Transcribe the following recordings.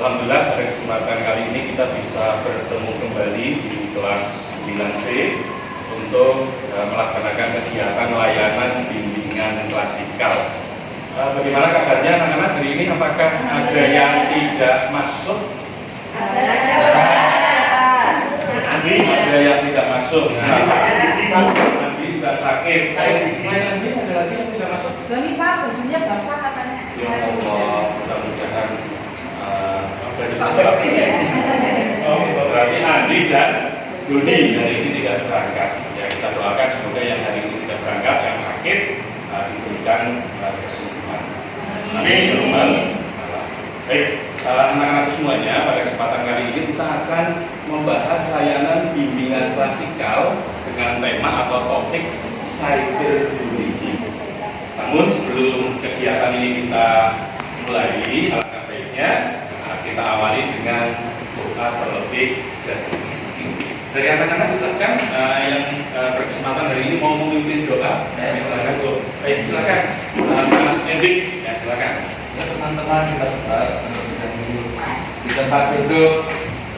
Alhamdulillah pada kesempatan kali ini kita bisa bertemu kembali di kelas 9C untuk melaksanakan kegiatan layanan bimbingan klasikal. Bagaimana kabarnya anak-anak hari ini? Apakah ada yang tidak masuk? Ada yang tidak masuk. Nanti sudah sakit. Nanti ada lagi yang tidak masuk. Doni Pak, bajunya basah katanya. Ya Allah, mudah-mudahan berarti Andi dan Doni hari ini tidak berangkat. Ya, kita doakan semoga yang hari ini tidak berangkat, yang sakit diberikan kesembuhan. Amin. Baik, anak-anak semuanya, pada kesempatan kali ini kita akan membahas layanan bimbingan klasikal dengan tema atau topik cyberbullying. Namun sebelum kegiatan ini kita mulai, alangkah baiknya kita awali dengan doa terlebih dahulu. Dari anak-anak silakan yang berkesempatan hari ini mau memimpin doa. Silakan Bu. Baik, silakan Mas Hendrik. Ya, silakan. Teman-teman kita sudah di tempat duduk,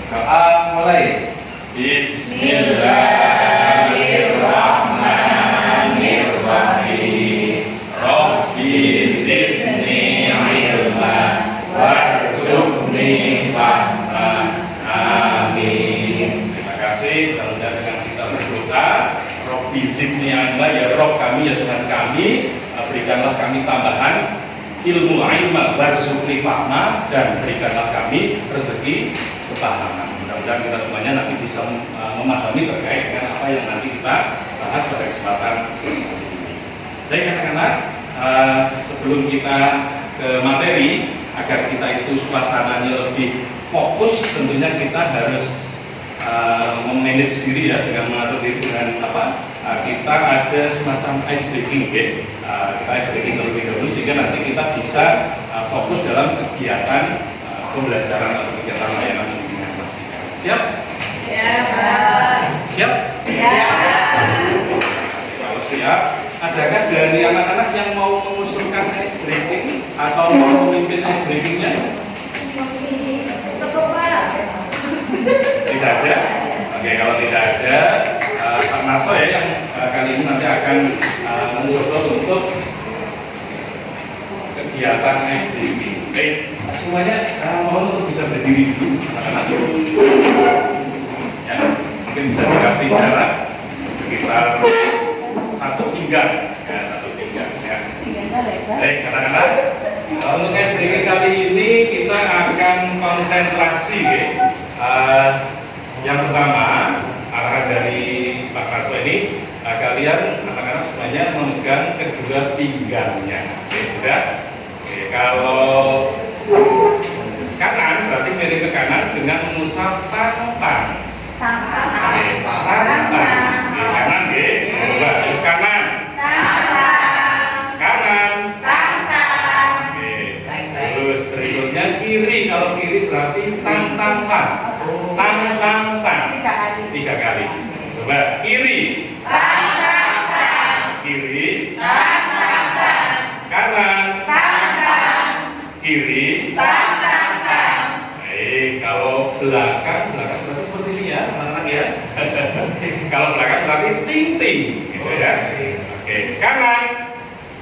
doa mulai. Bismillahirrahmanirrahim. Rabbi zidni ilma warzuqni fahma. Amin. Terima kasih. Mudah-mudahan dengan kita berdoa, Rabbi zidni ilma, ya Rob kami, ya Tuhan kami, berikanlah kami tambahan ilmu ilma warzuqni fahma, dan berikanlah kami rezeki kepahaman. Mudah-mudahan kita semuanya nanti bisa memahami terkait dengan apa yang nanti kita bahas pada kesempatan ini. Baik anak-anak, sebelum kita ke materi, agar kita itu suasananya lebih fokus, tentunya kita harus memanage diri ya, dengan mengatur diri dengan apa? Kita ada semacam ice breaking, okay? Kita ice breaking terlebih dahulu sehingga nanti kita bisa fokus dalam kegiatan pembelajaran atau kegiatan layanan bimbingan klasikal. Siap? Ya, Pak. Siap? Ya. Kalau siap, adakah dari anak-anak yang mau mengusulkan ice breaking atau mau memimpin ice breakingnya? Tidak ada? Oke, kalau tidak ada, Pak Narso ya yang kali ini nanti akan mencoba untuk kegiatan ice breaking. Baik, semuanya mohon untuk bisa berdiri dulu, anak-anak. Ya, mungkin bisa dikasih jarak sekitar 1 pinggang, ya 1 pinggang. Ya. Baik, anak-anak. Untuk ice breaking kali ini kita akan konsentrasi, ya. Yang pertama, arahan dari Pak Narso ini, kalian anak-anak semuanya memegang kedua pinggangnya. Oke, sudah? Oke, kalau kanan berarti miring ke kanan dengan mengucap tang-tang. Tang-tang. Oke, kanan ya. Coba, yuk kanan. Kanan. Oke. Terus berikutnya kiri. Kalau kiri berarti tang-tang-tang. Tang-tang-tang. 3 kali. Coba kiri. Kiri. Kanan. Kiri. Baik, kalau belakang berarti seperti ini ya, anak-anak ya. Kalau belakang berarti ting-ting, gitu ya. Oke, kanan.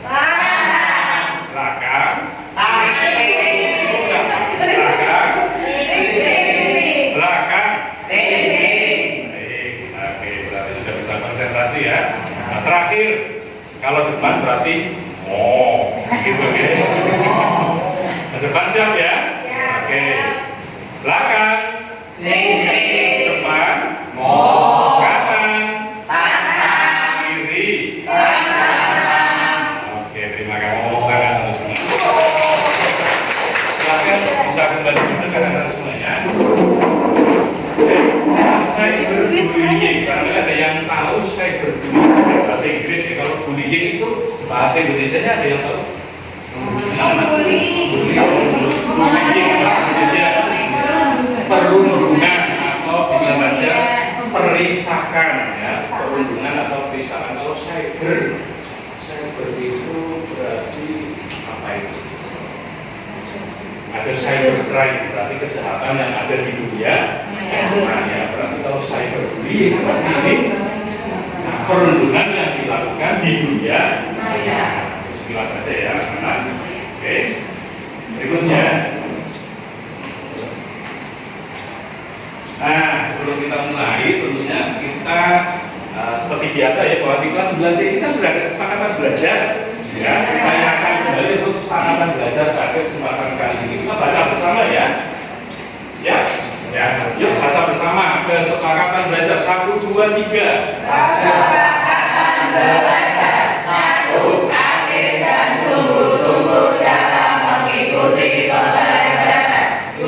Belakang. Belakang. Belakang. Baik, oke, berarti sudah bisa konsentrasi ya. Nah, terakhir, kalau depan berarti gitu ya. Depan siap ya? Oke. Belakang. Depan. Kanan. Kiri. Oke, terima kasih. Tangan untuk semua. Silakan bisa kembali ke anak-anak semuanya. Cyberbullying, karena ada yang tahu cyberbullying bahasa Inggris ya. Kalau bullying itu bahasa Indonesia-nya ada yang tahu? Bullying bahasa Indonesia perundungan atau bisa baca perisakan ya, perundungan atau perisakan. Kalau cyber itu berarti apa itu? Ada cybercrime, berarti kejahatan yang ada di dunia. Nah, ya, berarti kalau cyberbullying ini perundungan yang dilakukan di dunia. Nah, sekilas saja ya, teman-teman. Oke. Berikutnya. Nah, sebelum kita mulai, tentunya kita seperti biasa ya, bahwa di kelas 9C ini kan sudah ada kesepakatan belajar. Ya, kita akan kembali untuk kesepakatan belajar pada kesempatan kali ini. Kita baca bersama ya. Siap? Ya, yuk baca bersama kesepakatan belajar 1, 2, 3. Kesepakatan belajar 1. Aktif dan sungguh-sungguh dalam mengikuti pembelajaran. 2.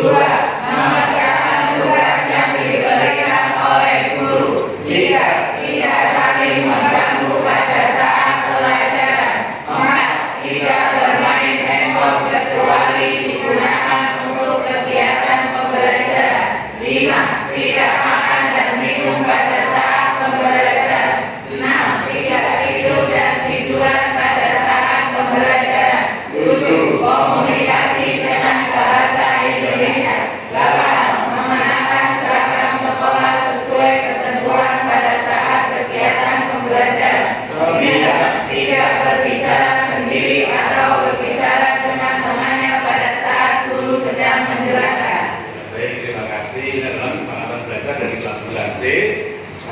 Mengerjakan tugas yang diberikan oleh guru. 3. Tidak saling mengganggu pada saat pelajaran. 4. Tidak bermain handphone kecuali digunakan untuk kegiatan pembelajaran. 5. Tidak makan dan minum pada saat pembelajaran. 6. Tidak tidur dan tiduran pada saat pembelajaran. 7. Komunikasi dengan bahasa Indonesia. 8. Mengenakan seragam sekolah sesuai ketentuan pada saat kegiatan pembelajaran. 9. Tidak berbicara sendiri atau berbicara dengan temannya pada saat guru sedang menjelaskan. Baik, terima kasih. Ini adalah kesepakatan belajar dari kelas 9C.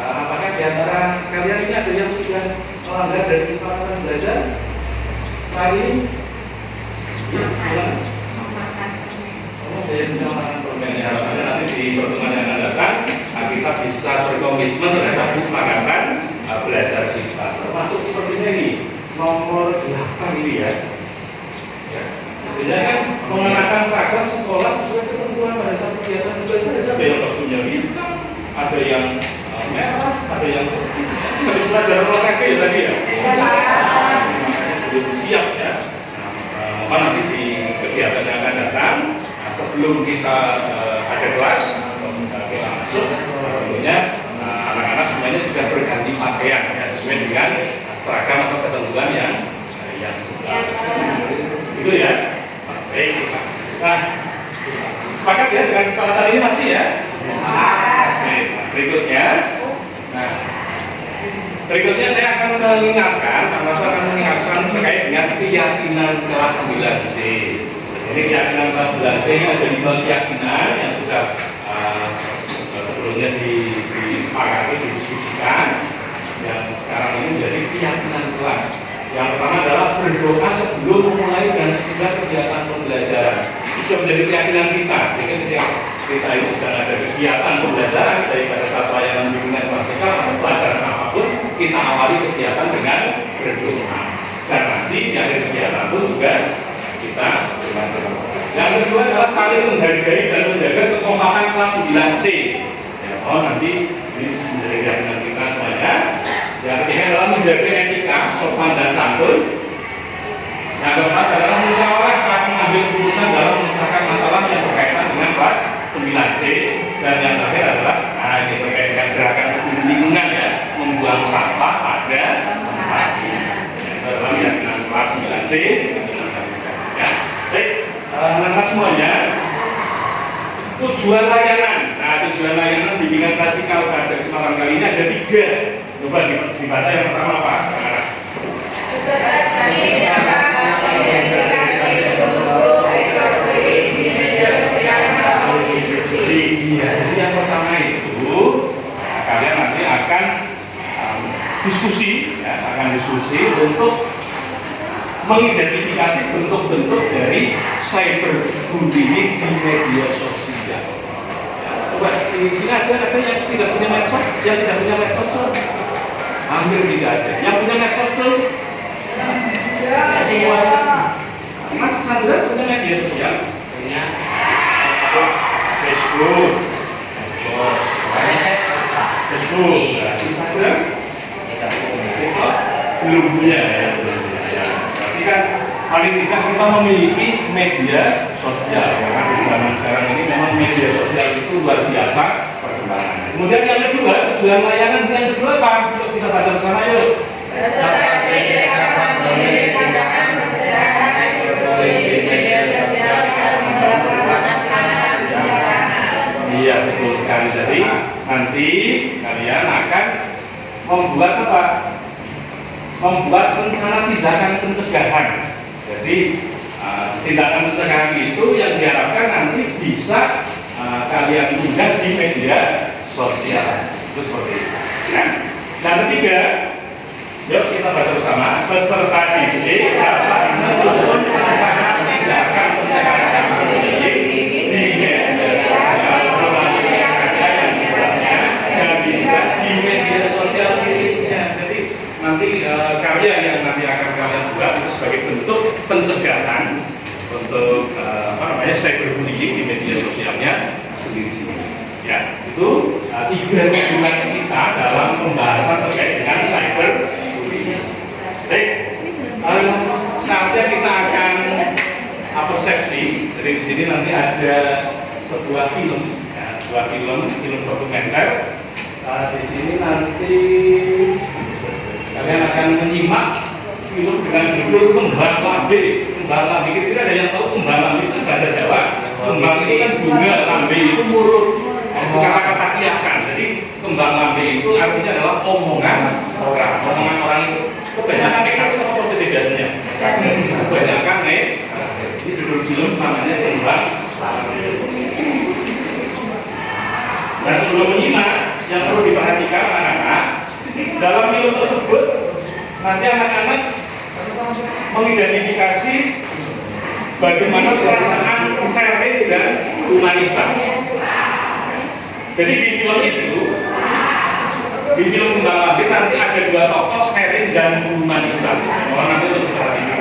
Apakah di antara kalian ini ada yang sudah melanggar dari kesepakatan belajar saat ini? Ya, silakan. Oh, jadi sudah makan permen ya. Harapannya nanti di pertemuan yang akan datang kita bisa berkomitmen terhadap kesepakatan belajar kita. Termasuk sepertinya ini nomor 8 ini ya. Ya. Sebenarnya kan mengenakan seragam sekolah sesuai ketentuan pada saat kegiatan belajar. Ada yang kostumnya hitam, ada yang merah, ada yang putih. Ini habis belajar olahraga ya tadi ya. Belum siap ya. Nah, nanti di kegiatan yang akan datang, sebelum kita ada kelas kita masuk, tentunya anak-anak semuanya sudah berganti pakaian ya, sesuai dengan seragam atau ketentuan yang sudah. Itu ya. Baik. Nah, sepakat ya dengan kesepakatan ini masih ya? Oke, berikutnya. Nah, berikutnya saya akan mengingatkan, Pak Mas akan mengingatkan terkait dengan keyakinan kelas 9C. Jadi keyakinan kelas 9C ini ada 5 keyakinan yang sudah sebelumnya disepakati, didiskusikan, yang sekarang ini menjadi keyakinan kelas. Yang pertama adalah berdoa sebelum memulai dan sesudah kegiatan pembelajaran. Itu sudah menjadi keyakinan kita. Sehingga ketika kita itu sedang ada kegiatan pembelajaran, baik pada saat layanan bimbingan klasika atau pelajaran apapun, kita awali kegiatan dengan berdoa. Dan nanti di akhir kegiatan pun juga kita dengan berdoa. Yang kedua adalah saling menghargai dan menjaga kekompakan kelas 9C. Ya, nanti ini menjadi keyakinan kita semuanya. Yang ketiga adalah menjaga etika, sopan dan santun. Yang keempat adalah musyawarah saat mengambil keputusan dalam menyelesaikan masalah yang berkaitan dengan kelas 9C. Dan yang terakhir adalah ini terkait dengan gerakan peduli lingkungan ya, membuang sampah pada tempatnya. Itu adalah keyakinan kelas 9C. Ya. Baik, anak-anak semuanya. Tujuan layanan. Nah, tujuan layanan bimbingan klasikal pada kesempatan kali ini ada 3. Coba dibaca yang pertama apa? Peserta ini dapat mengidentifikasi bentuk cyberbullying di media sosial maupun di diskusi. Iya, jadi yang pertama itu kalian nanti akan diskusi, ya, untuk mengidentifikasi bentuk-bentuk dari cyberbullying di media sosial. Coba di sini ada yang tidak punya medsos, yang tidak punya medsos tuh hampir tidak ada. Yang punya medsos tuh semua. Mas Sandra punya media sosial? Punya. Facebook. Instagram? Belum punya ya. Berarti kan paling tidak kita memiliki media sosial. Karena di zaman sekarang ini memang media sosial itu luar biasa perkembangannya. Kemudian yang kedua, tujuan layanan yang kedua apa? Yuk kita baca bersama yuk. Peserta ini dapat mengirim tindakan pencegahan cyberbullying di media sosial yang membangun diperhatikan. Jadi nanti kalian akan membuat apa? Membuat rencana tindakan pencegahan. Jadi tindakan pencegahan itu yang diharapkan nanti bisa kalian unggah di media sosial. Itu seperti itu. Ya. Yang ketiga, yuk kita baca bersama. Peserta didik dapat menyusun rencana tindakan pencegahan di media sosial dan juga di media sosial miliknya. Jadi nanti karya yang nanti akan kalian buat itu sebagai bentuk pencegahan untuk cyberbullying di media sosialnya sendiri-sendiri. Ya, itu tiga tujuan kita dalam pembahasan terkait dengan cyberbullying. Baik, saatnya kita akan persepsi. Jadi di sini nanti ada sebuah film, ya, film dokumenter. Di sini nanti kalian akan menyimak film dengan judul Kembang Lambe. Kembang Lambe, kira-kira ada yang tahu Kembang Lambe itu bahasa Jawa? Kembang itu kan bunga, lambe itu murut. Itu kata-kata kiasan. Jadi kembang lambe itu artinya adalah omongan orang. Omongan orang itu kebanyakan negatif atau positif biasanya? Kebanyakan negatif. Ini judul film namanya Kembang Lambe. Dan sebelum menyimak, yang perlu diperhatikan anak-anak, dalam film tersebut nanti anak-anak mengidentifikasi bagaimana perasaan Sherin dan Humanisa. Jadi di film itu, di film Kembang Lambe nanti ada dua tokoh, Sherin dan Humanisa. Kalau nanti untuk diperhatikan.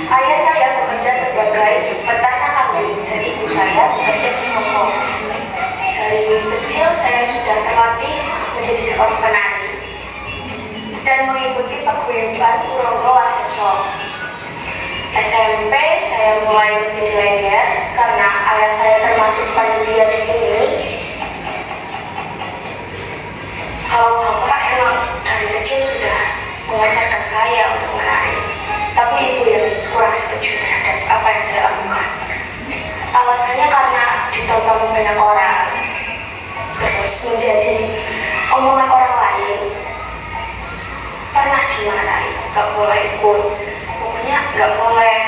Ayah saya bekerja sebagai peternak kambing dan ibu saya bekerja di toko. Dari kecil saya sudah terlatih menjadi seorang penari dan mengikuti paguyuban Puronggo Waseso. SMP saya mulai menjadi lengger karena ayah saya termasuk panitia di sini. Kalau bapak emang dari kecil sudah mengajarkan saya untuk menari, tapi ibu yang kurang setuju terhadap apa yang saya lakukan. Alasannya karena ditonton banyak orang, terus menjadi omongan orang lain, pernah dimarahi, gak boleh ikut, pokoknya gak boleh,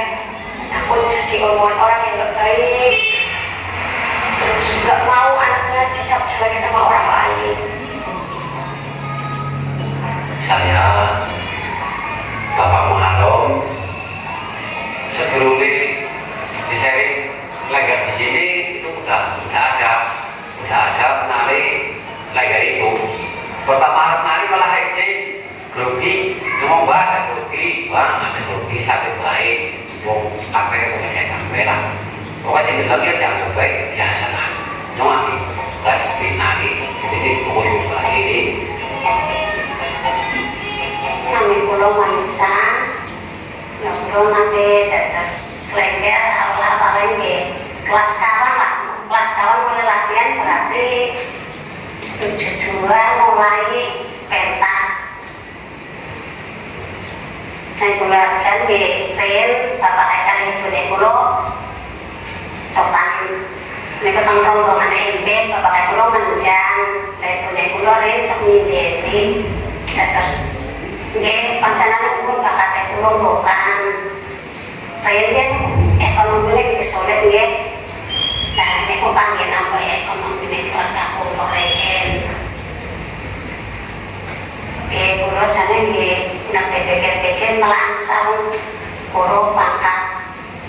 takut jadi omongan orang yang gak baik, terus gak mau anaknya dicap jelek sama orang lain. Saya Bapak Muharram sebelumnya di-sharing lengger di sini itu udah ada penari lengger itu. Pertama penari malah eksis grogi, cuma bahasa grogi, masih grogi sakit baik, wong sampai punya sampai lah. Pokoknya sih bilang dia jangan baik biasa lah. Cuma nggak nari, jadi pokoknya bahasa ini. Nami kulo Manisa, kulo nanti terus lengger hal-hal lagi kelas kawan lah, kelas kawan mulai latihan berarti 72 mulai pentas. Saya kulo latihan di Rin, bapak ikan ibu nek kulo sopan. Nek ketemu rombongan MB, bapak kulo menjang, ibu nek kulo Rin sok nyindeti, terus nggih panjenengan pun bakat kula bukan Ryan ekonomi sulit nggih. Nah nek kok panggil apa ya ekonomi keluarga kula Ryan. Nggih kula jane nggih nek pikir-pikir melangsung kula pangkat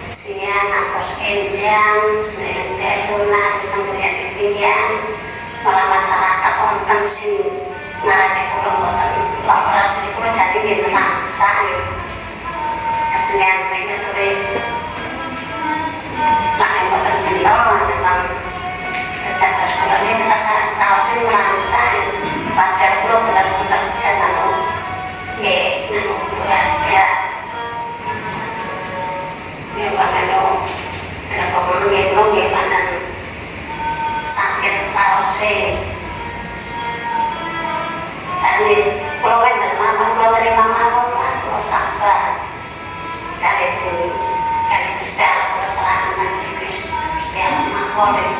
siang atus enjang dengan telepon di kemudian malah masalah wonten sing ngarani kula mboten laporasi kula jadi nggih langsa ya. Kesenian metode lah mboten kental memang sejak sekolah ini rasa kaosin langsa pacar kula benar-benar senang nggih ya ya bangano kenapa kula nggih pandan sakit kaosin jadi kalau kan mama kalau dari mama kalau sabar kali sini kali Kristian kalau serangan dari Kristian mama boleh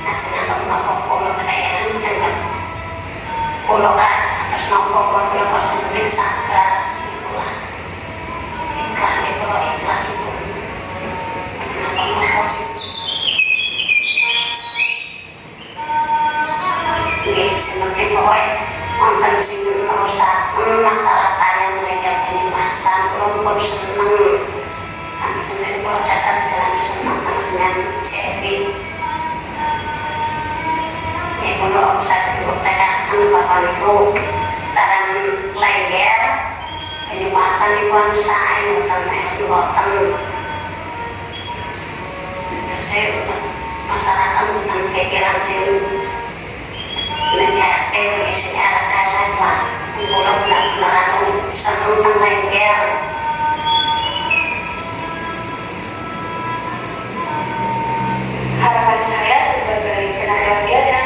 aja nak mama kalau kayak jangan kalau kan atas nopo kalau kalau sabar sekolah ikhlas kalau ikhlas itu kenapa nopo ini seperti boy wonten sing merusak masalah tayang mereka penyemasan belum pun seneng seneng kalau dasar jalan seneng seneng cepi ya kalau saya dibuktikan bapak itu taran lengger penyemasan itu anu saya wonten itu saya masyarakat tentang pikiran sing negara Indonesia ala-ala Pak pulau benar-benar senang tentang lengger harapan saya sebagai penari lengger ya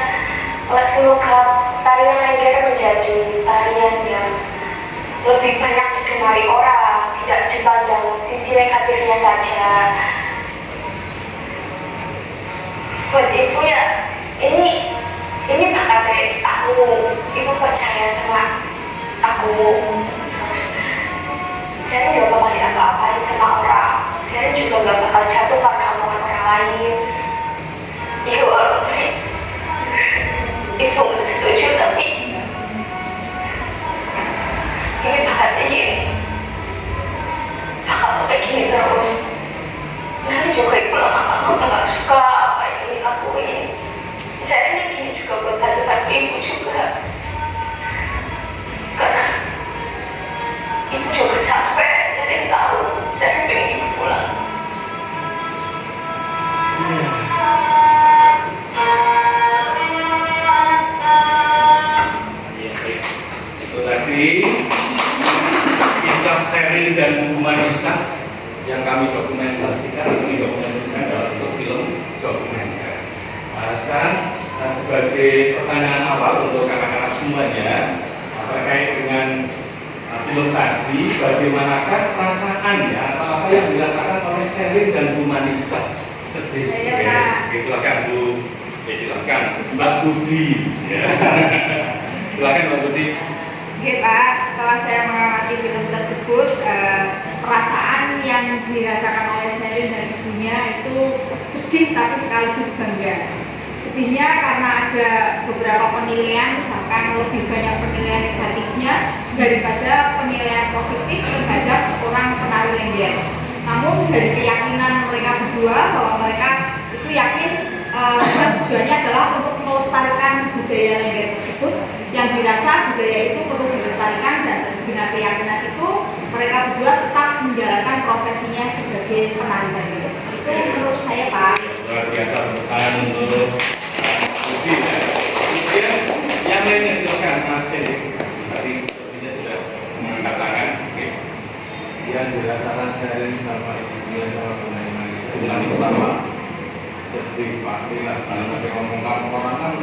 semoga tarian lengger menjadi tarian yang lebih banyak digemari orang, tidak dipandang sisi negatifnya saja. Buat ibu ya ini bakal aku ibu percaya sama aku saya nggak bakal diapa-apain sama orang saya juga nggak bakal jatuh karena omongan orang lain ya walaupun ibu nggak setuju tapi ini bakal begini terus nanti juga ibu lama-lama bakal suka apa yang ini lakuin saya ini gini juga buat bantu ibu juga karena ibu juga capek saya tahu saya pengen ibu pulang itu tadi kisah Sheryl dan Bu Manisa yang kami dokumentasikan dalam bentuk film dokumenter. Sebagai pertanyaan awal untuk anak-anak semuanya terkait dengan film tadi, bagaimanakah perasaannya atau apa yang dirasakan oleh Sheryl dan Bu Manisa? Sedih. Oke, silakan Bu. Silakan Mbak Budi. Ya. Silakan Mbak Budi. Oke Pak, setelah saya mengamati film tersebut, perasaan yang dirasakan oleh Sheryl dan ibunya itu sedih tapi sekaligus bangga. Sedihnya karena ada beberapa penilaian, misalkan lebih banyak penilaian negatifnya daripada penilaian positif terhadap seorang penari lengger. Namun dari keyakinan mereka berdua bahwa mereka itu yakin tujuannya adalah untuk melestarikan budaya lengger tersebut, yang dirasa budaya itu perlu dilestarikan dan dengan keyakinan itu mereka berdua tetap menjalankan profesinya sebagai penari lengger. Itu menurut saya Pak. Luar biasa tangan untuk Budi ya. Kemudian yang lainnya silakan Mas Hendy. Tadi sepertinya sudah mengangkat tangan. Oke. Yang dirasakan Sheryl sama ibunya sama Bu Manisa sama sedih pastilah karena ada ngomongkan orang kan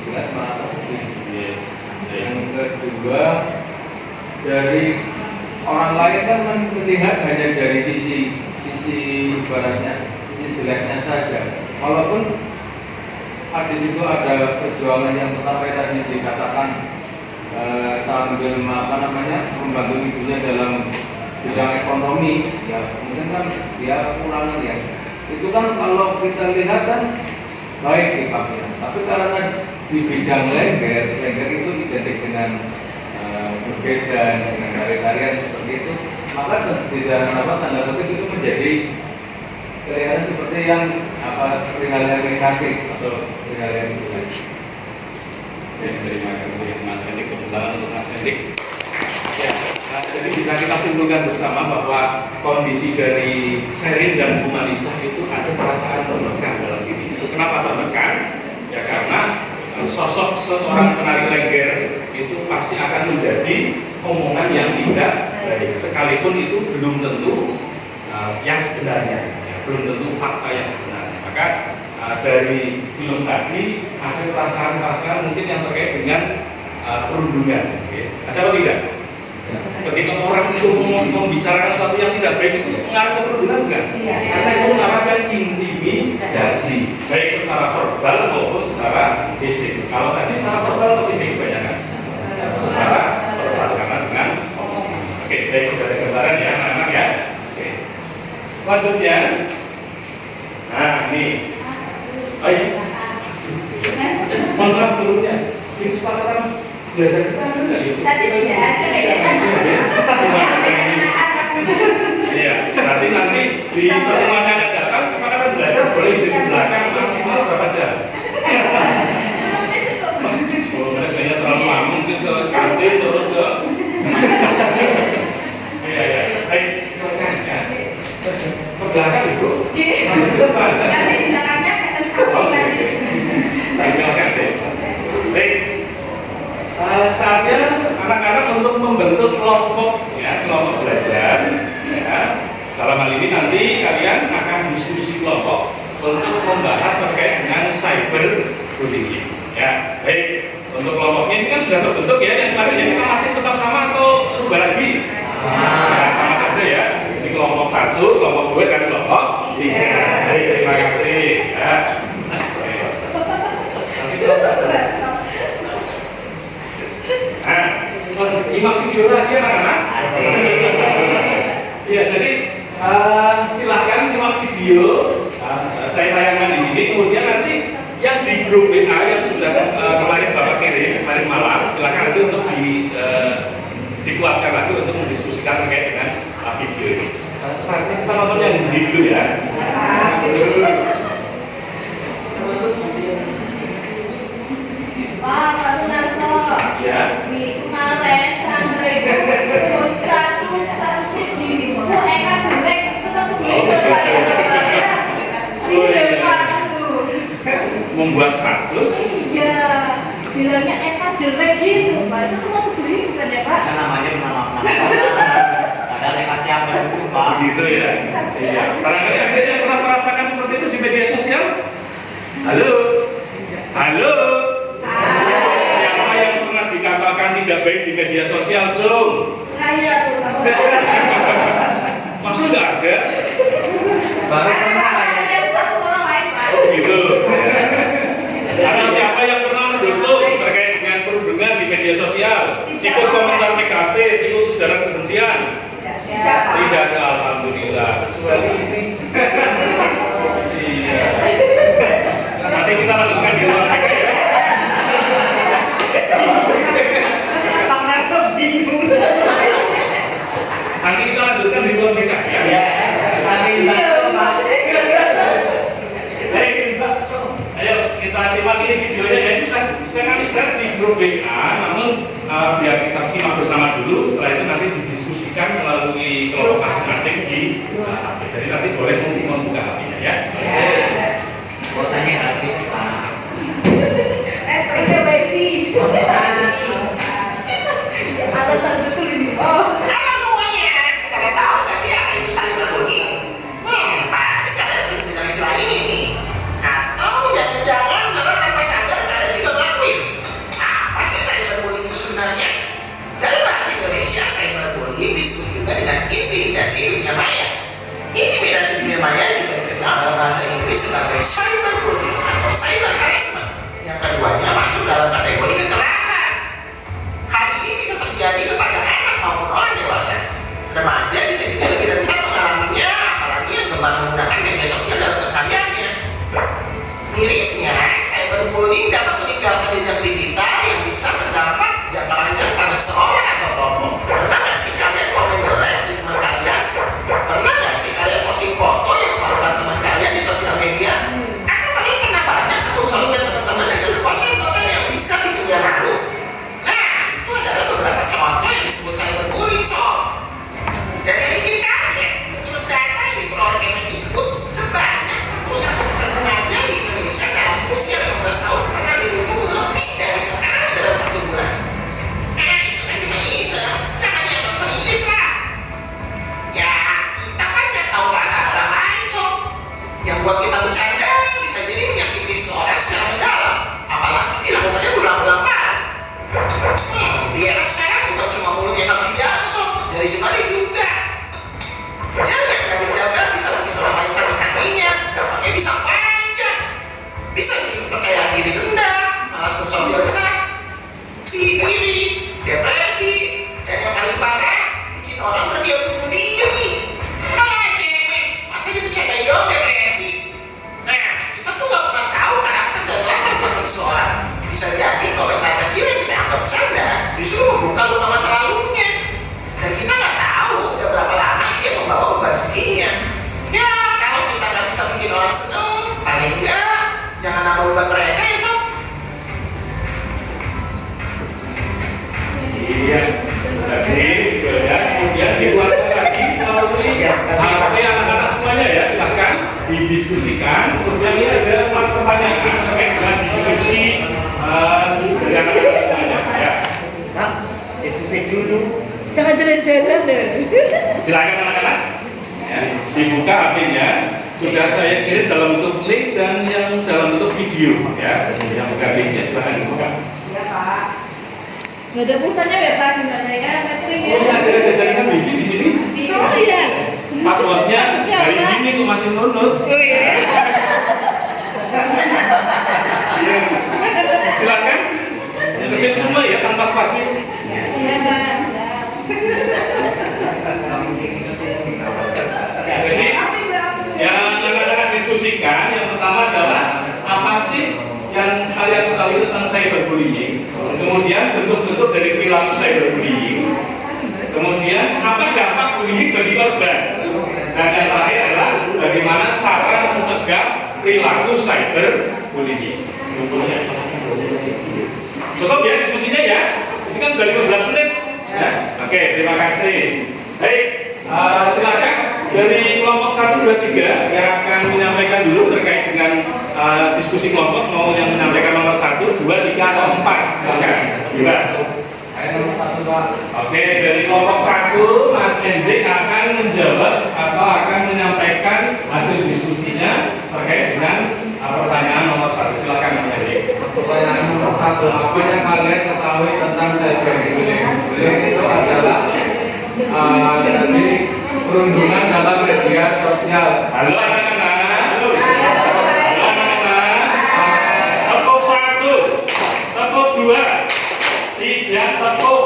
jelas merasa sedih. Yang kedua dari orang lain kan melihat hanya dari sisi baratnya, sisi jeleknya saja. Walaupun di situ ada perjuangan yang pertama tadi dikatakan sambil membantu ibunya dalam bidang ekonomi, ya mungkin kan dia kekurangan ya. Itu kan kalau kita lihat kan baik impaknya, tapi karena di bidang lengger itu identik dengan berbeda dengan tarian seperti itu, maka tidak tanda kutip itu menjadi kelihatan seperti yang seperti hal yang negatif atau hal yang jelek. Terima kasih Mas Hendik, kebetulan untuk Mas Hendik. Ya, jadi bisa kita simpulkan bersama bahwa kondisi dari Sherin dan Bu Manisa itu ada perasaan tertekan dalam diri. Itu kenapa tertekan? Ya karena sosok seorang penari lengger itu pasti akan menjadi omongan yang tidak baik, sekalipun itu belum tentu yang sebenarnya, ya, belum tentu fakta yang sebenarnya. Maka dari film tadi ada perasaan-perasaan mungkin yang terkait dengan perundungan. Okay. Ada apa tidak? Ketika orang itu membicarakan sesuatu yang tidak baik itu mengarah ke perundungan bukan? Iya. Karena itu mengarah ke intimidasi, baik secara verbal maupun secara fisik. Kalau tadi secara verbal atau fisik kebanyakan? Secara verbal karena dengan omongan. Oke, baik sudah ada gambaran ya anak-anak ya. Oke. Selanjutnya, nah ini, oh iya, kontras dulunya. Ini sepakatan biasa kita ada nggak ya? Tadi tidak ada kayaknya. Iya, berarti nanti di pertemuan yang akan datang sepakatan belajar boleh di belakang maksimal berapa jam? Oh, mereka terlalu lama mungkin ke kantin terus ke. Iya ya, baik silakan ya. Ke belakang ibu. Nanti di belakangnya ke atas samping nanti. Silakan deh. Baik. Saatnya anak-anak untuk membentuk kelompok ya, kelompok belajar ya. Dalam hal ini nanti kalian akan diskusi kelompok untuk membahas terkait dengan cyberbullying ya. Baik, untuk kelompoknya ini kan sudah terbentuk ya, yang kemarin yang kita masih tetap sama atau berubah lagi? Nah, sama saja ya. Ini kelompok 1, kelompok 2 dan kelompok 3. Baik, terima kasih ya. Nanti kelompok nyimak video lagi anak-anak. Ya, jadi silahkan simak video. Saya tayangkan di sini. Kemudian nanti yang di grup WA yang sudah kemarin Bapak kirim kemarin malam, silahkan nanti untuk dikuatkan lagi untuk mendiskusikan terkait dengan video ini. Selanjutnya kita nonton yang di sini dulu ya. Pak Sunarso, Ya. kemarin Chandra itu terus statusnya di Eka jelek, itu masuk berita Pak ya? Iya Pak itu. Membuat status. Iya, bilangnya Eka jelek gitu Pak, itu masuk berita bukan ya Pak? Kan namanya nama padahal yang kasih apa itu Pak. Begitu ya. Iya. Barangkali ada yang pernah merasakan seperti itu di media sosial? Halo. Halo. Siapa yang pernah dikatakan tidak baik di media sosial, Jom? Saya tuh sama. Masa nggak ada? Baru pernah Ada status orang lain Pak. Oh gitu. Ada siapa yang pernah mendukung terkait dengan perundungan di media sosial? Ikut komentar negatif, ikut ujaran kebencian? Tidak Pak. Tidak ada, alhamdulillah. Kecuali ini. Iya. Nanti kita lakukan di luar mereka ya. Pak bingung. Nanti kita lanjutkan di luar mereka ya. Ya, lagi bakso Pak. Baik, ayo kita simak ini videonya ya. Ini saya kami share di grup WA, namun biar kita simak bersama dulu. Setelah itu nanti didiskusikan melalui kelompok masing-masing di HP. Jadi nanti boleh membuka HP-nya ya. Kuotanya habis Pak. Terusnya baby. Alasan betul ini. Oh. Halo semuanya, kalian tahu gak sih apa itu cyberbullying? Pasti kalian sering dengar istilah ini nih. Atau jangan-jangan malah tanpa sadar kalian juga ngelakuin. Apa sih cyberbullying itu sebenarnya? Dalam bahasa Indonesia, cyberbullying disebut juga dengan intimidasi dunia maya. Intimidasi dunia maya juga dikenal dalam bahasa Inggris sebagai cyberbullying atau cyber harassment. Yang keduanya masuk dalam kategori kekerasan. Hal ini bisa terjadi kepada anak maupun orang dewasa. Remaja bisa juga lebih rentan mengalaminya, apalagi yang gemar menggunakan media sosial dalam kesehariannya. Mirisnya, cyberbullying dapat meninggalkan jejak digital yang bisa berdampak jangka panjang pada seseorang atau kelompok. Pernah nggak sih kalian komen jelek di teman kalian? Pernah nggak sih kalian posting foto yang memalukan teman kalian di sosial media? Atau kalian pernah baca akun sosmed teman-teman dengan konten-konten yang bisa bikin dia marah? kepercayaan diri rendah, malas bersosialisasi, iri, depresi, dan yang paling parah bikin orang berdiam bunuh diri. Kayak cewek, masa dipercayai dong depresi? Nah, kita tuh gak pernah tahu karakter dan latar belakang seseorang. Bisa jadi komentar kecil yang kita anggap bercanda justru membuka luka masa lalunya. Dan kita nggak tahu udah berapa lama dia membawa beban sedihnya. Ya, kalau kita nggak bisa bikin orang seneng, paling enggak jangan nambah beban mereka ya sob. Iya, jadi ya, kemudian dikeluarkan lagi melalui HP anak-anak semuanya ya, silahkan didiskusikan. Kemudian ini ada pertanyaan terkait dengan diskusi dari anak-anak semuanya ya. Nah, diskusi dulu. Jangan jalan-jalan deh. Silakan anak-anak, ya, dibuka HP-nya. Sudah saya kirim dalam bentuk link dan yang dalam bentuk video ya. Yang buka linknya silakan dibuka. Iya Pak. Nggak ada pulsanya ya Pak, gimana ya? Catering ya. Oh ya, ada jaringan wifi di sini. Oh iya. Passwordnya dari ini tuh masih nunut. Oh iya. Iya. Silakan. Yang kecil semua ya tanpa spasi. Iya Pak. Jadi yang anak-anak diskusikan yang pertama adalah apa sih yang kalian ketahui tentang cyberbullying, kemudian bentuk-bentuk dari perilaku cyberbullying, kemudian apa dampak bullying bagi korban, dan yang terakhir adalah bagaimana cara mencegah perilaku cyberbullying. Cukup ya diskusinya ya, ini kan sudah 15 menit ya. Oke, terima kasih. Baik, silakan dari kelompok 1, 2, 3 yang akan menyampaikan dulu terkait dengan diskusi kelompok, mau yang menyampaikan nomor 1, 2, 3 atau 4. Silakan, bebas. Saya nomor 1 Pak. Oke, dari kelompok 1 Mas Hendrik akan menjawab atau akan menyampaikan hasil diskusinya terkait dengan pertanyaan nomor 1. Silakan Mas Hendrik. Pertanyaan nomor 1, apa yang kalian ketahui tentang cyberbullying? Bullying itu adalah jadi perundungan dalam media sosial. Halo anak-anak. Halo anak-anak. Tepuk 1, tepuk 2, 3 tepuk,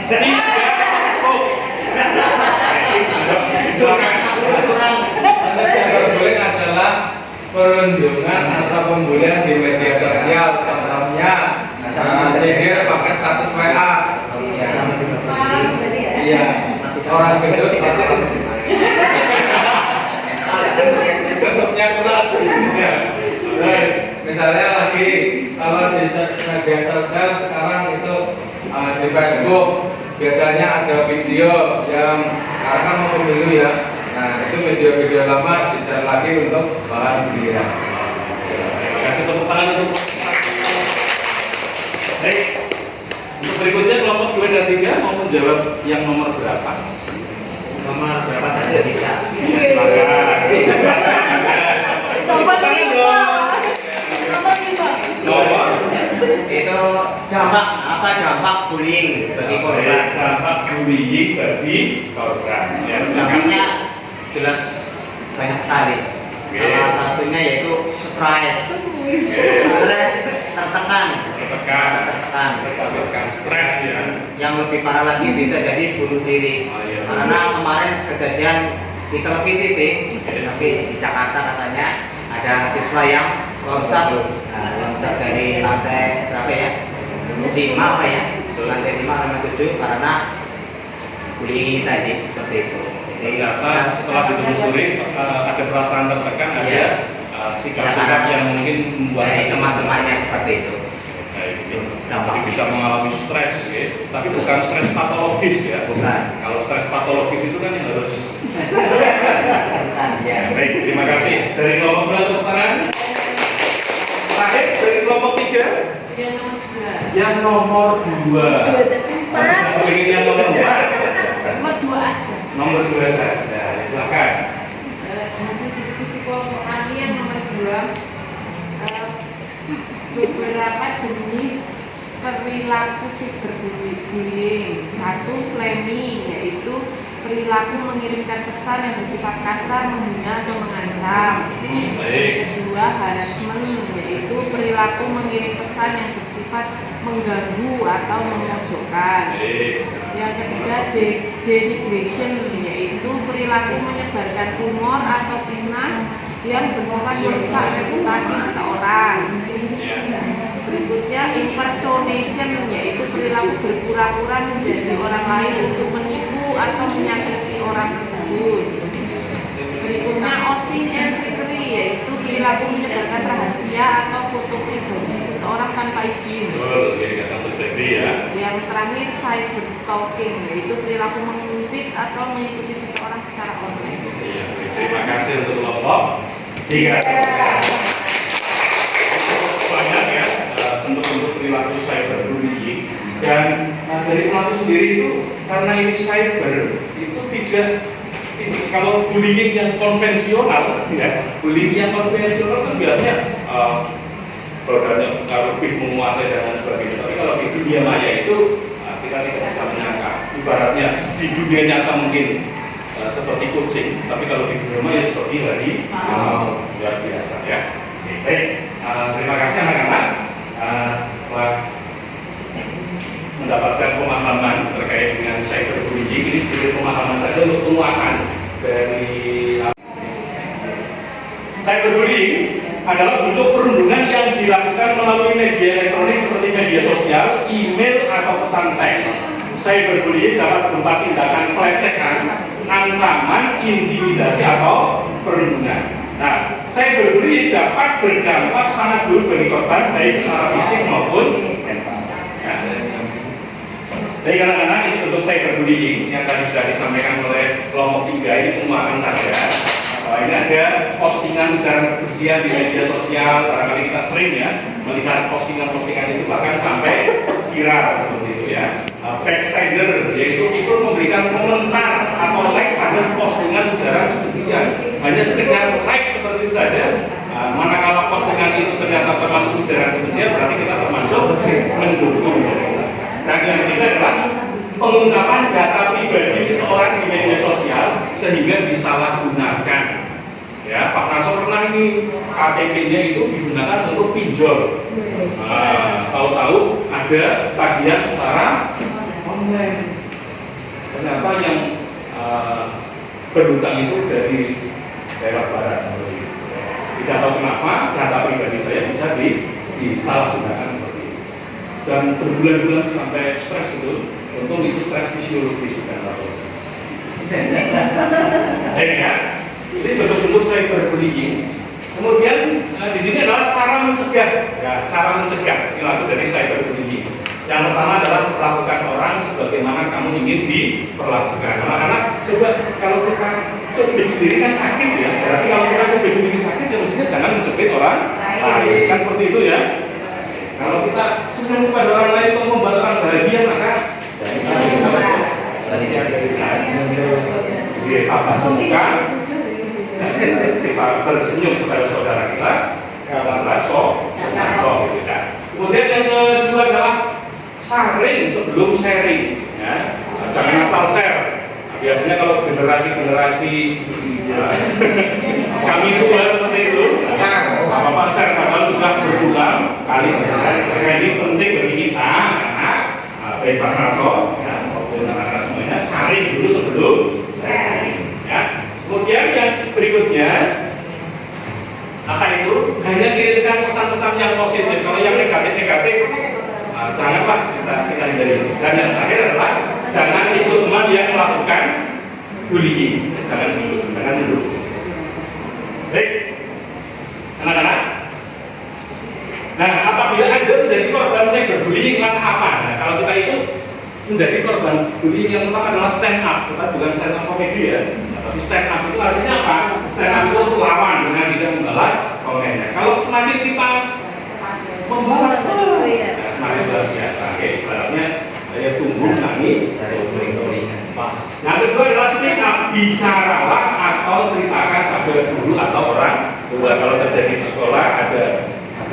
3 tepuk. Silakan. Cyberbullying adalah perundungan atau pembulian di media sosial. Contohnya, nyindir pakai status WA. Iya, orang gendut bentuknya keras. Misalnya lagi kalau di media sosial sekarang itu di Facebook biasanya ada video yang sekarang kan mau pemilu ya. Nah itu video-video lama bisa lagi untuk bahan bulian. Terima kasih, tepuk tangan untuk. Baik. Untuk berikutnya kelompok 2 dan 3 mau menjawab yang nomor berapa? Nomor berapa saja bisa. Silakan. Nomor 5. Nomor Itu dampak bullying bagi korban. dampak bullying bagi korban. Ya, silakan. Dampaknya jelas banyak sekali. Salah satunya yaitu stres, tertekan, Tertekan, stres ya. Yang lebih parah lagi bisa jadi bunuh diri. Oh, iya. Karena kemarin kejadian di televisi sih, tapi di Jakarta katanya ada siswa yang loncat dari lantai berapa ya? 5 apa ya? Lantai 5 lantai 7 karena bullying tadi seperti itu. Ternyata setelah ditelusuri ada perasaan tertekan, ada sikap-sikap yang mungkin membuat dari teman-temannya seperti itu. Jadi bisa mengalami stres, ya. Tapi bukan stres patologis ya. Bukan. Kalau stres patologis itu kan yang harus. Bukan, ya. Baik, terima kasih. Dari kelompok berapa tepuk tangan? Terakhir dari kelompok 3. Yang nomor 2. Ingin yang nomor 4. Nomor 2 aja. Nomor 2 saja. Silakan. Hasil diskusi kelompok kami yang nomor 2, beberapa jenis perilaku cyberbullying. 1, flaming, yaitu perilaku mengirimkan pesan yang bersifat kasar, menghina atau mengancam. Baik. kedua harassment, yaitu perilaku mengirim pesan yang bersifat mengganggu atau memojokkan. Yang ketiga denigration, yaitu perilaku menyebarkan rumor atau fitnah yang bersifat merusak reputasi seseorang. Berikutnya impersonation, yaitu perilaku berpura-pura menjadi orang lain untuk menipu atau menyakiti orang tersebut. Berikutnya outing and trickery, yaitu perilaku menyebarkan rahasia atau foto pribadi seseorang tanpa izin. Yang terakhir cyberstalking, yaitu perilaku menguntit atau mengikuti seseorang secara online. Terima kasih untuk kelompok 3. Banyak ya bentuk-bentuk perilaku cyberbullying, dan dari pelaku sendiri itu karena ini cyber itu tidak kalau bullying yang konvensional ya, bullying yang konvensional kan biasanya produknya lebih menguasai dan sebagainya. Tapi kalau di dunia maya itu kita tidak bisa menyangka. Ibaratnya di dunia nyata mungkin seperti kucing, tapi kalau di dunia maya seperti harimau. Luar biasa ya. Baik, terima kasih anak-anak telah mendapatkan pemahaman terkait dengan cyberbullying. Ini sedikit pemahaman saja untuk penguatan dari cyberbullying adalah bentuk perundungan yang dilakukan melalui media elektronik seperti media sosial, email atau pesan teks. Cyberbullying dapat berupa tindakan pelecehan, ancaman, intimidasi atau perundungan. Nah, cyberbullying dapat berdampak sangat buruk bagi korban baik secara fisik maupun mental. Ya. Jadi kadang-kadang ini bentuk cyberbullying yang tadi sudah disampaikan oleh kelompok 3 ini penguatan saja. Ini ada postingan ujaran kebencian di media sosial, barangkali kita sering ya melihat postingan-postingan itu bahkan sampai viral seperti itu ya. Backstander, yaitu ikut memberikan komentar atau like pada postingan ujaran kebencian. Hanya sekedar like seperti itu saja. Manakala postingan itu ternyata termasuk ujaran kebencian, berarti kita termasuk mendukung. Dan yang ketiga adalah pengungkapan data pribadi seseorang di media sosial sehingga disalahgunakan. Ya, Pak Naso pernah ini KTP-nya itu digunakan untuk pinjol. Tahu-tahu ada tagihan secara online. Ternyata yang berhutang itu dari daerah barat seperti itu. Tidak tahu kenapa data pribadi saya bisa disalahgunakan seperti itu. Dan berbulan-bulan sampai stres itu. Untung itu stres fisiologis bukan patologis. Ya, ini bentuk-bentuk cyberbullying. Kemudian di sini adalah cara mencegah. Ya, cara mencegah perilaku dari cyberbullying. Yang pertama adalah perlakukan orang sebagaimana kamu ingin diperlakukan. Anak-anak, coba kalau kita cubit sendiri kan sakit ya. Berarti kalau kita cubit sendiri sakit, ya mestinya jangan mencubit orang lain. Kan seperti itu ya. Kalau kita senang kepada orang lain untuk membuat orang bahagia, maka kita semuka, kita tersenyum kepada saudara kita, kemudian yang kedua adalah sharing sebelum sharing, ya. Jangan asal share. Biasanya kalau generasi ya, kami tua seperti itu, apa-apa share kalau sudah berulang kali share, karena ini penting bagi kita, karena baik Pak Naso, ya, maupun anak-anak semuanya, sharing dulu sebelum sharing. Ya. Kemudian yang berikutnya, apa itu? Hanya kirimkan pesan-pesan yang positif. Kalau yang negatif-negatif, janganlah kita hindari. Dan yang terakhir adalah jangan ikut teman yang melakukan bullying. Jangan dulu. Baik, anak-anak. Nah, apabila Anda menjadi korban cyberbullying, langkah apa? Nah, kalau kita itu menjadi korban bullying yang pertama adalah stand up. Kita bukan stand up komedi ya, tapi stand up itu artinya apa? Stand up itu untuk lawan dengan tidak membalas komennya. Kalau semakin kita membalas, semakin luar biasa. Oke, ibaratnya saya tumbuh nanti saya pas. Yang kedua adalah speak up, bicaralah atau ceritakan pada guru atau orang tua. Kalau terjadi di sekolah ada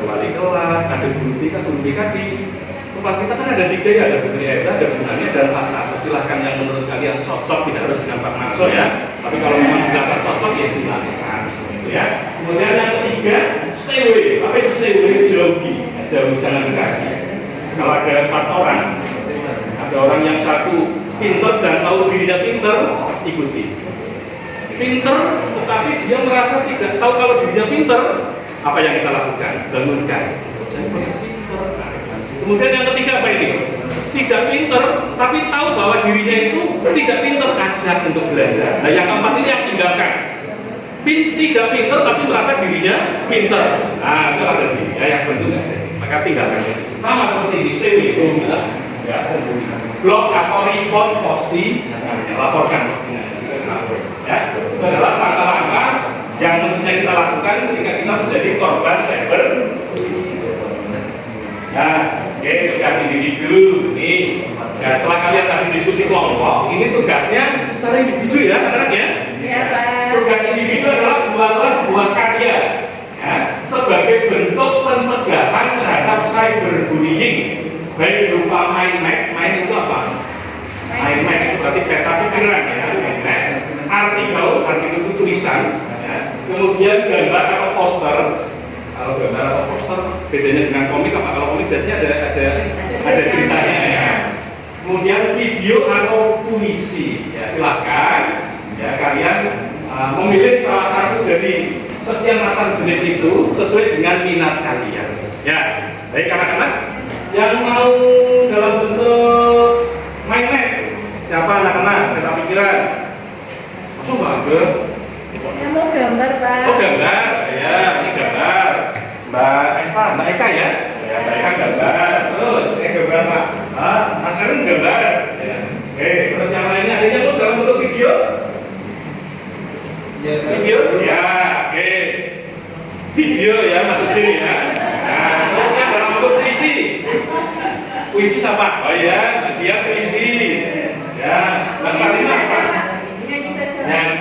wali kelas, ada guru BK di tempat kita kan ada 3 ya, ada Putri Eda, ada Bunanya, dan Pak Naso. Silahkan yang menurut kalian cocok, tidak harus dengan Pak Naso ya. Tapi kalau memang dirasa cocok ya silakan. Ya. Kemudian yang ketiga, stay away. Apa itu stay away? Jauhi, jauh, jangan dekati. Kalau ada 4 orang, ada orang yang satu pinter dan tahu dirinya pinter, ikuti. Pinter, tetapi dia merasa tidak tahu kalau dirinya pinter, apa yang kita lakukan? Bangunkan. Jadi merasa pinter. Kemudian yang ketiga apa ini? Tidak pinter, tapi tahu bahwa dirinya itu tidak pinter, ajak untuk belajar. Nah yang keempat ini yang tinggalkan. Tidak pinter, tapi merasa dirinya pinter. Nah itu ada di yang bentuknya. Maka tinggalkan. Sama seperti di sini, ya. Blog atau report posting, laporkan. Ya, itu adalah langkah-langkah yang mestinya kita lakukan ketika kita menjadi korban cyber. Nah, oke, tugas individu nih. Ya, setelah kalian tadi diskusi kelompok, ini tugasnya secara individu ya, anak-anak ya. Iya, Pak. Tugas individu adalah buatlah sebuah karya, ya, sebagai bentuk pencegahan terhadap cyberbullying, baik berupa mind map. Mind itu apa? Mind map itu berarti peta pikiran ya, mind map. Artikel itu tulisan, ya. Kemudian gambar atau poster. Kalau gambar atau poster bedanya dengan komik apa? Kalau komik biasanya ada ceritanya ya. Kemudian video atau puisi, ya silahkan ya kalian memilih salah satu dari sekian macam jenis itu sesuai dengan minat kalian. Ya, baik anak-anak yang mau dalam bentuk mind map, siapa anak-anak peta pikiran? Coba aja. Yang mau gambar, Pak. Oh gambar, ya ini gambar. Mbak Eva, Mbak Eka ya? Ya Mbak Eka gambar. Terus Saya gambar Pak. Mas Erwin gambar. Ya. Oke, terus yang lainnya adanya tuh dalam bentuk video? Video? Ya, oke. Video ya maksudnya ya. Nah, terus yang dalam bentuk puisi. Puisi siapa? Oh iya, dia puisi. Ya, Mbak Sarina apa? Yang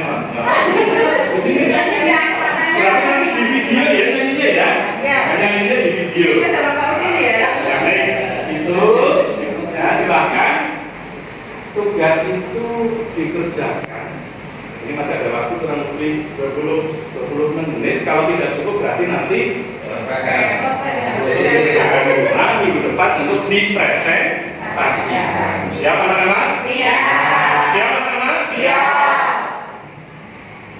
berarti nanti di video ya nyanyinya ya? Nyanyinya di video. Ya, baik. Itu ya silahkan. Tugas itu dikerjakan. Ini masih ada waktu kurang lebih 20 menit. Kalau tidak cukup berarti nanti jangan lupa minggu depan untuk dipresentasikan. Siap anak-anak? Siap anak-anak?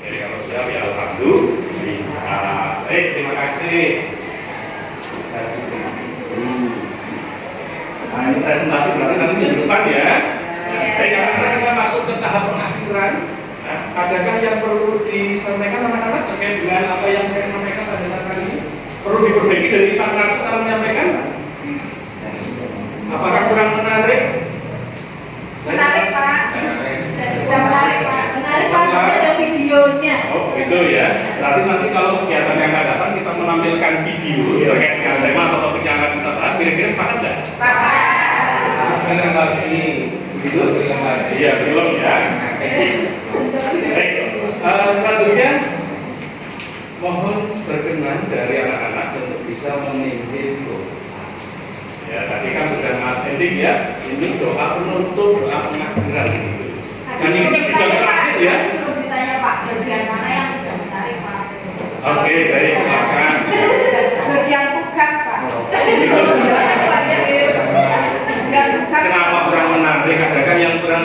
Jadi kalau siap ya alhamdulillah. Baik, terima kasih. Nah ini presentasi berarti nanti minggu depan ya. Baik, karena kita masuk ke tahap pengakhiran. Nah, adakah yang perlu disampaikan anak-anak terkait dengan apa yang saya sampaikan pada saat kali ini? Perlu diperbaiki dari Pak Narsus saat menyampaikan? Apakah kurang menarik? Menarik, Pak. Sudah menarik, Pak. Menarik, Pak. Ada videonya. Oh, gitu ya. Berarti nanti kalau kegiatan yang akan datang kita menampilkan video terkait dengan tema atau topik yang akan kita bahas. Kira-kira sepakat nggak? Film lagi, begitu film lagi. Iya, film ya. Baik. Selanjutnya mohon berkenan dari anak-anak untuk bisa memimpin doa. Ya, tadi kan sudah Mas Hendik ya. Ini doa penutup, doa pengakhiran gitu. Dan ini kan di jam terakhir ya. Belum ditanya Pak, bagian mana yang tidak menarik, Pak? Oke, baik, silakan. Bagian tugas, Pak. Bagian tugas. Kenapa kurang menarik? Adakah yang kurang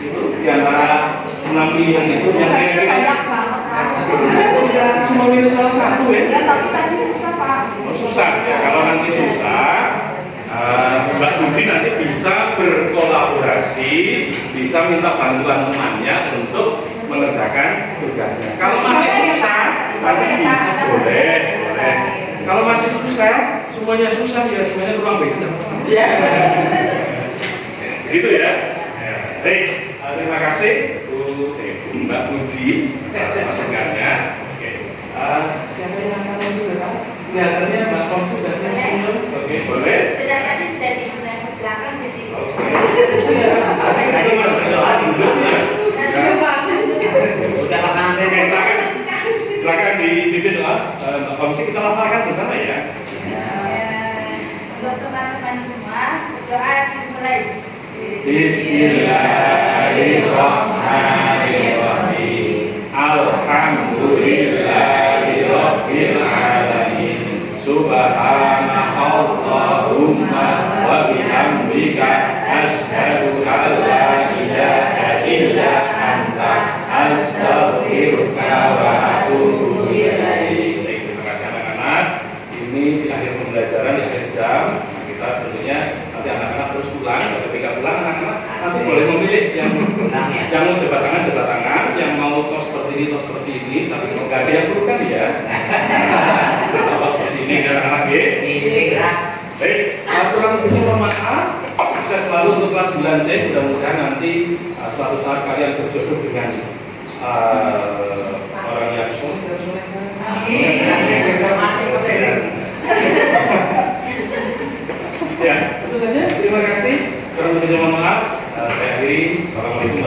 itu di antara 6 pilihan itu yang Tugasnya kira-kira banyak banget, Pak. cuma milih salah satu ya? Ya, tapi tadi susah, Pak. Oh, susah ya. Kalau nanti susah, Mbak Budi nanti bisa berkolaborasi, bisa minta bantuan temannya untuk mengerjakan tugasnya. Kalau masih susah, nanti bisa boleh. Kalau masih susah, semuanya susah ya, semuanya ruang beda. Iya. Gitu ya. Baik, terima kasih Bu Mbak Budi atas masukannya. Oke. Siapa yang akan lanjut? Kelihatannya Mbak Kom sudah senyum. Oke, boleh. Sudah tadi sudah di sebelah belakang jadi. Oke. Tapi kita masuk ke doa dulu ya. Udah makan Oke, silakan dipimpin doa. Mbak Kom kita lafalkan bersama ya. Untuk teman-teman semua, doa dimulai. Bismillahirrahmanirrahim. Alhamdulillah. bihamdika asyhadu an la ilaha illa anta astaghfiruka wa atubu ilaik. Baik, terima kasih anak-anak. Ini di akhir pembelajaran, di akhir jam. Nah, kita tentunya nanti anak-anak terus pulang. Ketika pulang anak-anak nanti boleh memilih yang mau jabat tangan, yang mau tos seperti ini, tapi kalau nggak ada yang turun kan ya. Apa seperti ini anak-anak ya? Baik, kurang lebihnya mohon maaf. Sukses selalu untuk kelas 9C. Mudah-mudahan nanti suatu saat kalian berjodoh dengan orang yang soleh dan soleha. Ya, itu saja. Terima kasih. Kurang lebihnya mohon maaf. Saya akhiri. Assalamualaikum